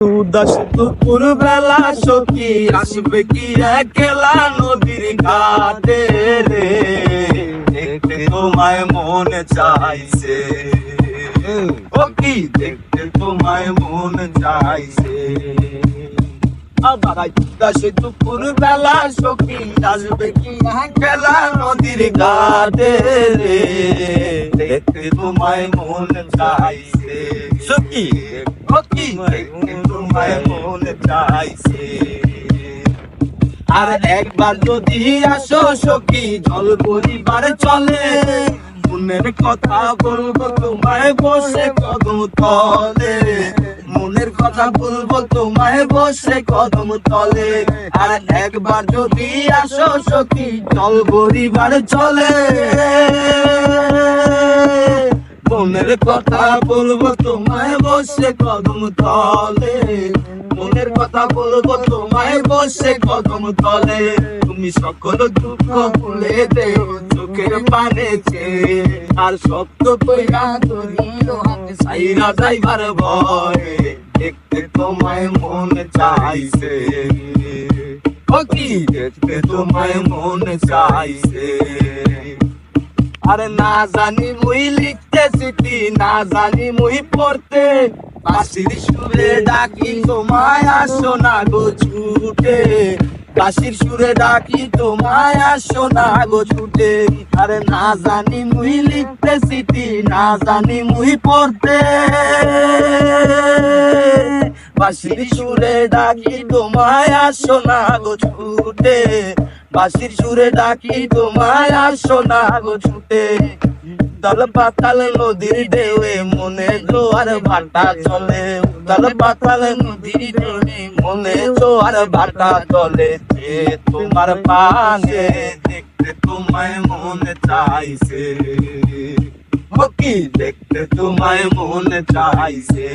উদাস দুপুর বেলা সখী আসবে কি একলা নদীর ঘাটে রে, দেখতে তোমায় মনে চাইছে। ও কি দেখতে তোমায় মনে চাইছে। উদাস দুপুর বেলা সখী আসবে কি একলা নদীর ঘাটে রে, দেখতে তোমায় মনে চাইছে। সখী তোমায় মনে চাইছে। আর একবার যদি আসো সখী জল পরিবার চলে, মনের কথা বলবো তোমায় বসে কদম তলে, মনের কথা বলবো তোমায় বসে কদম তলে। আর একবার যদি আসো সখী জল পরিবার চলে, মনের কথা বলবো তোমায় বসে কদম তলে, মনের কথা বলবো তোমায় বসে কদম তলে। তুমি সকল দুঃখ ভুলে দেও চোখের পানেছে, আর শব্দ কইরা তোরিও হাতে সাইরা যাইবার ভয়ে, দেখতে তোমায় মনে চাইছে। ও কি দেখতে তোমায় মনে চাইছে। আরে না জানি মুই লিখতে চিঠি, না জানি মুই পড়তে, বাঁশির সুরে ডাকি তোমায় আসো না গো ছুটে, বাঁশির সুরে ডাকি তোমায় আসো না গো ছুটে। আরে না জানি মুই লিখতে চিঠি, না জানি মুই পড়তে, বাঁশির সুরে ডাকি তোমায় আসো না গো ছুটে, বাঁশির সুরে ডাকি তোমায় আসো না গো ছুটে। উতাল পাতাল নদীর ঢেউয়ে মনে জোয়ার ভাটা চলে, উতাল পাতাল নদীর ঢেউয়ে মনে জোয়ার ভাটা চলে। যে তোমার পানে দেখতে তোমায় মনে চাইছে। ও কি দেখতে তোমায় মনে চাইছে।